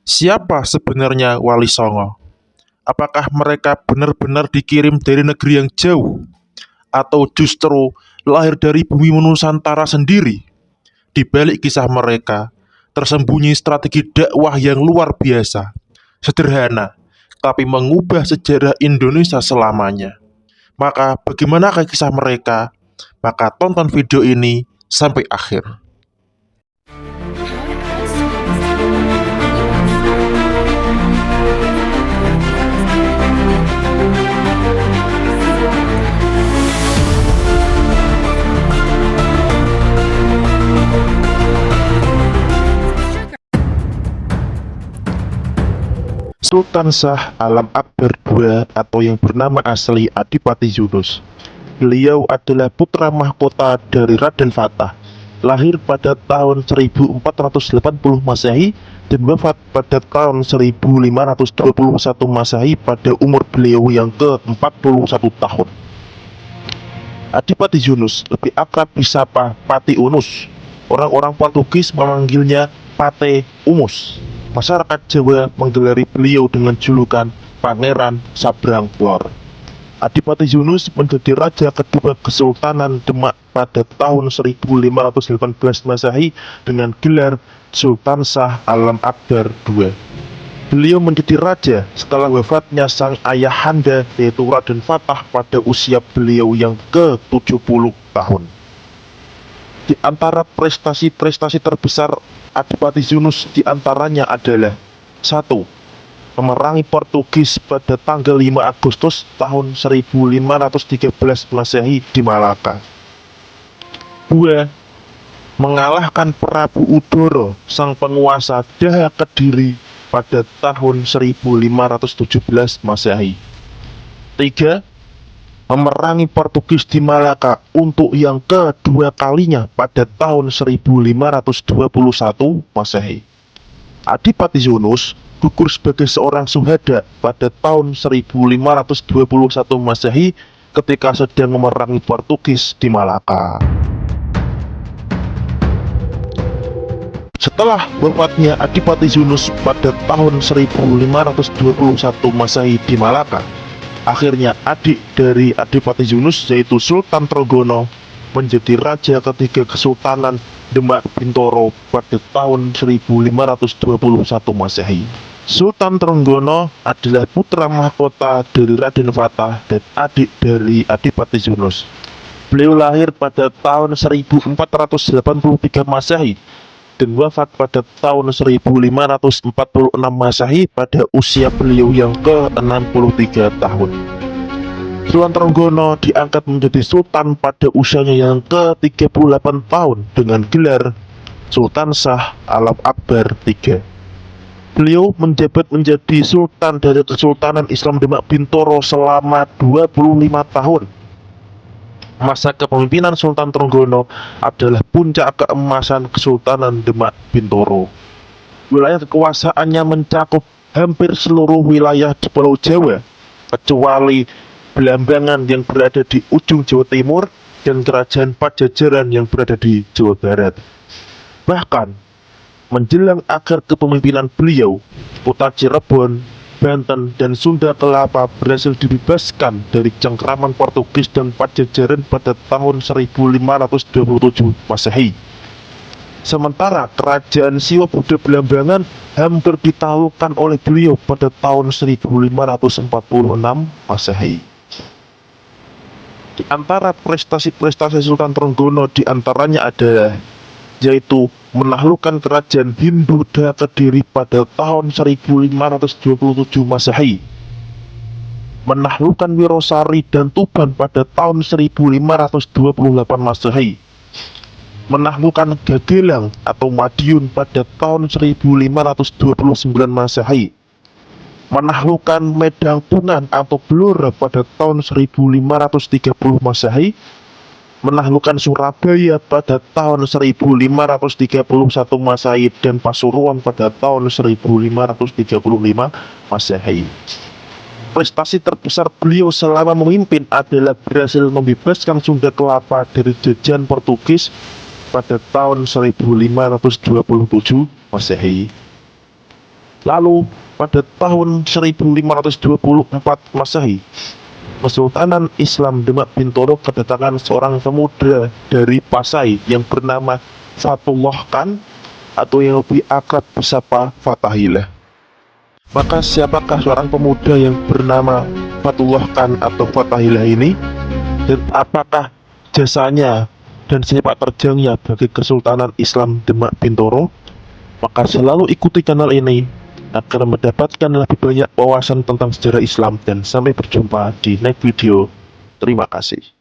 Siapa sebenarnya Wali Songo? Apakah mereka benar-benar dikirim dari negeri yang jauh? Atau justru lahir dari bumi Nusantara sendiri? Di balik kisah mereka, tersembunyi strategi dakwah yang luar biasa. Sederhana, tapi mengubah sejarah Indonesia selamanya. Maka bagaimanakah kisah mereka? Maka tonton video ini sampai akhir. Sultan Shah Alam Akbar II atau yang bernama asli Adipati Yunus. Beliau adalah putra mahkota dari Raden Fatah, lahir pada tahun 1480 Masehi dan wafat pada tahun 1521 Masehi pada umur beliau yang ke-41 tahun. Adipati Yunus lebih akrab disapa Pati Unus. Orang-orang Portugis memanggilnya Pate Umus. Masyarakat Jawa menggelari beliau dengan julukan Pangeran Sabrang Lor. Adipati Yunus menjadi raja kedua Kesultanan Demak pada tahun 1518 Masehi dengan gelar Sultan Shah Alam Akbar II. Beliau menjadi raja setelah wafatnya sang ayahanda yaitu Raden Fatah pada usia beliau yang ke-70 tahun. Di antara prestasi-prestasi terbesar Adipati Yunus diantaranya adalah 1. Memerangi Portugis pada tanggal 5 Agustus tahun 1513 Masehi di Malaka. 2. Mengalahkan Prabu Udoro, sang penguasa Daha Kediri pada tahun 1517 Masehi. 3. Memerangi Portugis di Malaka untuk yang kedua kalinya pada tahun 1521 Masehi. Adipati Yunus gugur sebagai seorang suhada pada tahun 1521 Masehi ketika sedang memerangi Portugis di Malaka. Setelah wafatnya Adipati Yunus pada tahun 1521 Masehi di Malaka, akhirnya adik dari Adipati Yunus yaitu Sultan Trenggono menjadi raja ketiga Kesultanan Demak Bintoro pada tahun 1521 Masehi. Sultan Trenggono adalah putra mahkota dari Raden Fatah dan adik dari Adipati Yunus. Beliau lahir pada tahun 1483 Masehi dan wafat pada tahun 1546 Masehi pada usia beliau yang ke-63 tahun. Sultan Trenggono diangkat menjadi sultan pada usianya yang ke-38 tahun dengan gelar Sultan Shah Alam Akbar III. Beliau menjabat menjadi sultan dari Kesultanan Islam Demak Bintoro selama 25 tahun. Masa kepemimpinan Sultan Trenggono adalah puncak keemasan Kesultanan Demak Bintoro. Wilayah kekuasaannya mencakup hampir seluruh wilayah di Pulau Jawa, kecuali Belambangan yang berada di ujung Jawa Timur dan Kerajaan Pajajaran yang berada di Jawa Barat. Bahkan, menjelang akhir kepemimpinan beliau, kota Cirebon, Banten, dan Sunda Kelapa berhasil dibebaskan dari cengkraman Portugis dan Pajajaran pada tahun 1527 Masehi. Sementara kerajaan Siwa Buddha Belambangan hampir ditaklukkan oleh beliau pada tahun 1546 Masehi. Di antara prestasi-prestasi Sultan Trenggono diantaranya adalah yaitu menaklukkan kerajaan Hindu Daha Kediri pada tahun 1527 Masehi, menaklukkan Wirosari dan Tuban pada tahun 1528 Masehi, menaklukkan Gagelang atau Madiun pada tahun 1529 Masehi, menaklukkan Medangkungan atau Blora pada tahun 1530 Masehi, menaklukkan Surabaya pada tahun 1531 Masehi dan Pasuruan pada tahun 1535 Masehi. Prestasi terbesar beliau selama memimpin adalah berhasil membebaskan Sunda Kelapa dari jajahan Portugis pada tahun 1527 Masehi. Lalu pada tahun 1524 Masehi, Kesultanan Islam Demak Bintoro kedatangan seorang pemuda dari Pasai yang bernama Fatullah Khan atau yang lebih akrab disapa Fatahillah. Maka siapakah seorang pemuda yang bernama Fatullah Khan atau Fatahillah ini, dan apakah jasanya dan sepak terjangnya bagi Kesultanan Islam Demak Bintoro? Maka selalu ikuti channel ini agar mendapatkan lebih banyak wawasan tentang sejarah Islam, dan sampai berjumpa di next video. Terima kasih.